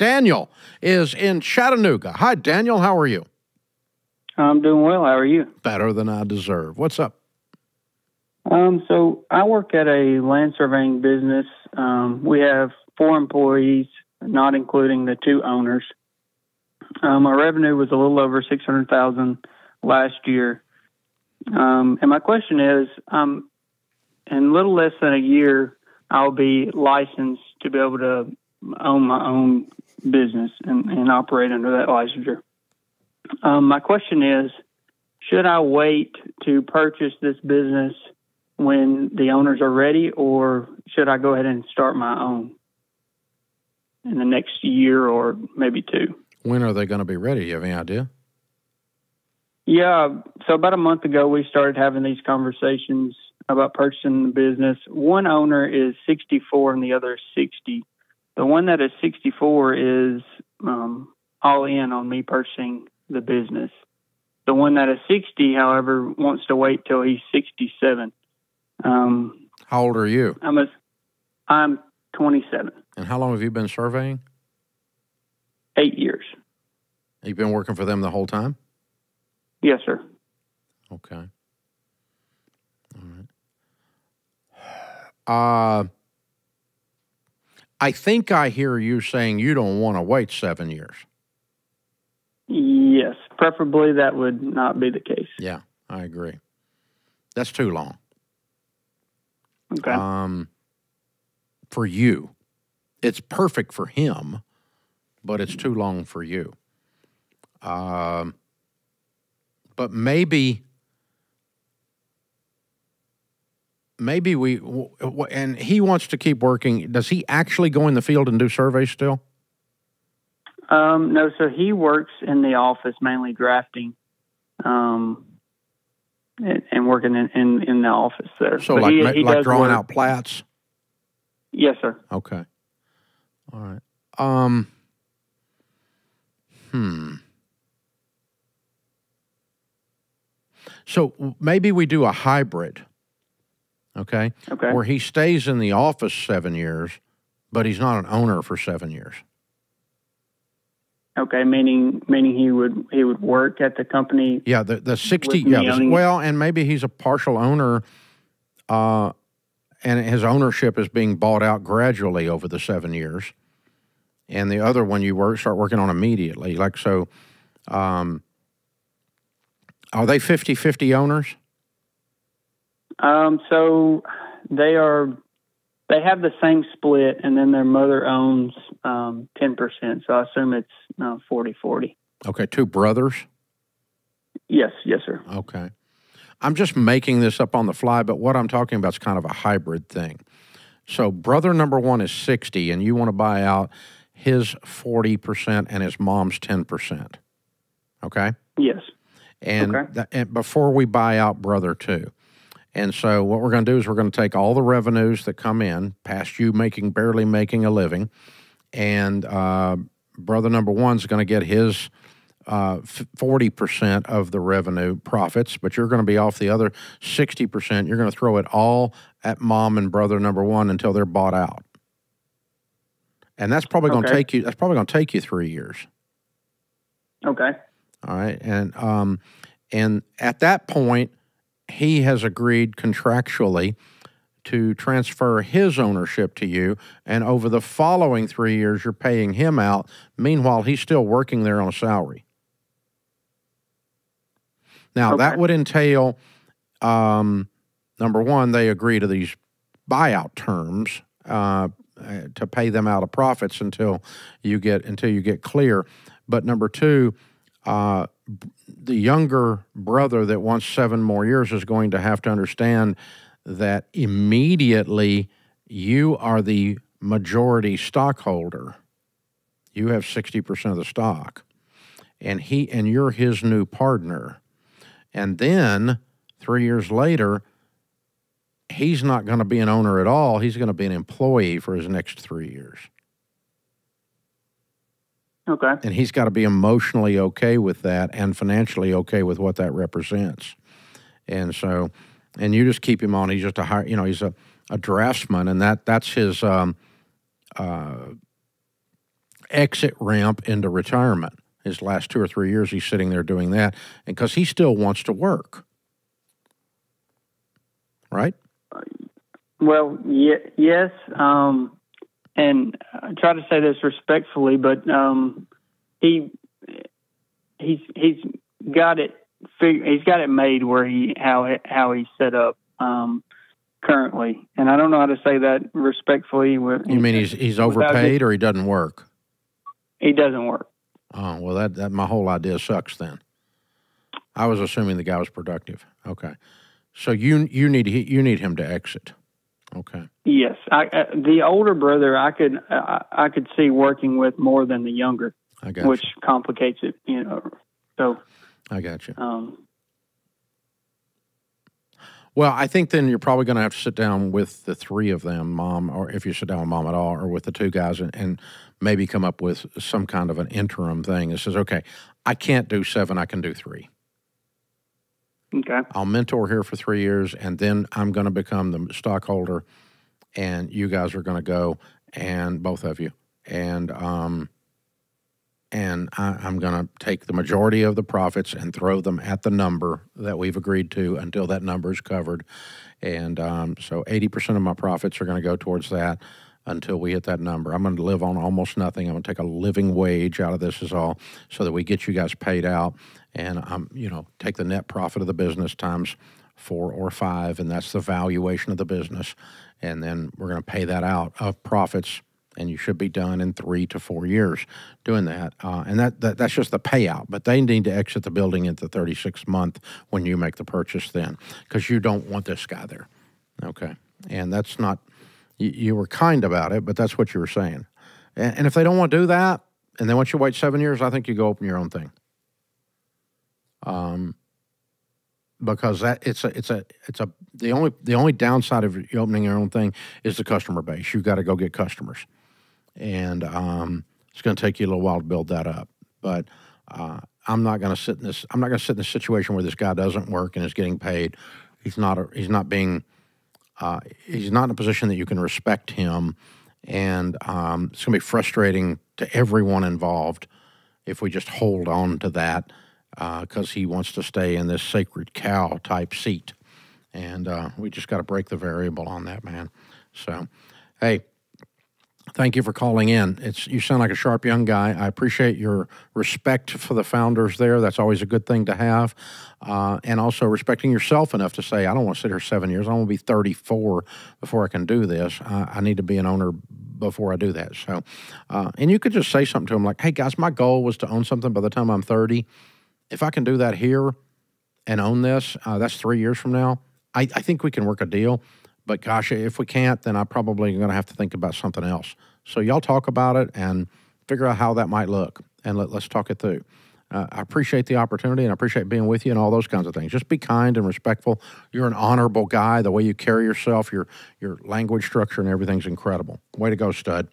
Daniel is in Chattanooga. Hi, Daniel. How are you? I'm doing well. How are you? Better than I deserve. What's up? So I work at a land surveying business. We have 4 employees, not including the 2 owners. Our revenue was a little over $600,000 last year. And my question is, in a little less than a year, I'll be licensed to be able to own my own business and operate under that licensure. My question is, should I wait to purchase this business when the owners are ready, or should I go ahead and start my own in the next year or maybe 2? When are they going to be ready? You have any idea? Yeah, so about a month ago, we started having these conversations about purchasing the business. One owner is 64 and the other is 60. The one that is 64 is all in on me purchasing the business. The one that is 60, however, wants to wait till he's 67. How old are you? I'm 27. And how long have you been surveying? 8 years. You've been working for them the whole time? Yes, sir. Okay. All right. I think I hear you saying you don't want to wait 7 years. Yes, preferably that would not be the case. Yeah, I agree. That's too long. Okay. For you. It's perfect for him, but it's too long for you. But maybe we, and he wants to keep working. Does he actually go in the field and do surveys still? No, so he works in the office, mainly drafting, and working in the office there. So but like does drawing work. out plats? Yes, sir. Okay. All right. So maybe we do a hybrid, okay? Okay. Where he stays in the office 7 years, but he's not an owner for 7 years. Okay, meaning he would work at the company. Yeah, the 60. Well, and maybe he's a partial owner, and his ownership is being bought out gradually over the 7 years. And the other one you start working on immediately. Like so, are they 50-50 owners? So they have the same split, and then their mother owns 10%. So I assume it's 40-40. Okay, 2 brothers? Yes, sir. Okay. I'm just making this up on the fly, but what I'm talking about is kind of a hybrid thing. So brother number 1 is 60, and you want to buy out his 40% and his mom's 10%. Okay? Yes. And, okay. And before we buy out brother 2. And so what we're going to do is we're going to take all the revenues that come in, past you barely making a living, and brother number 1's going to get his 40% of the revenue profits, but you're going to be off the other 60%. You're going to throw it all at mom and brother number 1 until they're bought out. And that's probably going to take you. That's probably going to take you 3 years. Okay. All right, and at that point, he has agreed contractually to transfer his ownership to you, and over the following 3 years, you're paying him out. Meanwhile, he's still working there on a salary. Now, that would entail, number 1, they agree to these buyout terms to pay them out of profits until you get clear. But number 2, the younger brother that wants 7 more years is going to have to understand that immediately you are the majority stockholder. You have 60% of the stock, and you're his new partner. And then 3 years later, he's not going to be an owner at all. He's going to be an employee for his next 3 years. Okay. And he's got to be emotionally okay with that and financially okay with what that represents. And so, and you just keep him on. He's just he's a draftsman, and that's his exit ramp into retirement. His last 2 or 3 years, he's sitting there doing that, and because he still wants to work, right? Well, yes, and I try to say this respectfully, but he's got it. He's got it made where how he's set up currently, and I don't know how to say that respectfully. You mean he's overpaid, or he doesn't work? He doesn't work. Oh, well, that my whole idea sucks then. I was assuming the guy was productive. Okay, so you need him to exit. Okay. Yes, the older brother I could see working with more than the younger, which complicates it. So I got you. Well, I think then you're probably going to have to sit down with the three of them, Mom, or if you sit down with Mom at all, or with the two guys, and maybe come up with some kind of an interim thing that says, okay, I can't do 7, I can do 3. Okay. I'll mentor here for 3 years, and then I'm going to become the stockholder, and you guys are going to go, and both of you, and I'm going to take the majority of the profits and throw them at the number that we've agreed to until that number is covered. And so 80% of my profits are going to go towards that until we hit that number. I'm going to live on almost nothing. I'm going to take a living wage out of this is all, so that we get you guys paid out. And take the net profit of the business times 4 or 5, and that's the valuation of the business. And then we're going to pay that out of profits, and you should be done in 3 to 4 years doing that. And that's just the payout. But they need to exit the building at the 36th month when you make the purchase then, because you don't want this guy there. Okay. And that's not, you were kind about it, but that's what you were saying. And if they don't want to do that, and they want you to wait 7 years, I think you go open your own thing. Because the only downside of you opening your own thing is the customer base. You've got to go get customers, and it's going to take you a little while to build that up. But I'm not going to sit in this. I'm not going to sit in this situation where this guy doesn't work and is getting paid. He's not in a position that you can respect him, and it's going to be frustrating to everyone involved if we just hold on to that. Because he wants to stay in this sacred cow type seat. And we just got to break the variable on that, man. So, hey, thank you for calling in. You sound like a sharp young guy. I appreciate your respect for the founders there. That's always a good thing to have. And also respecting yourself enough to say, I don't want to sit here 7 years. I want to be 34 before I can do this. I need to be an owner before I do that. So, and you could just say something to them like, hey, guys, my goal was to own something by the time I'm 30. If I can do that here and own this, that's 3 years from now, I think we can work a deal. But gosh, if we can't, then I'm probably going to have to think about something else. So y'all talk about it and figure out how that might look, and let's talk it through. I appreciate the opportunity, and I appreciate being with you and all those kinds of things. Just be kind and respectful. You're an honorable guy. The way you carry yourself, your language structure and everything's incredible. Way to go, stud.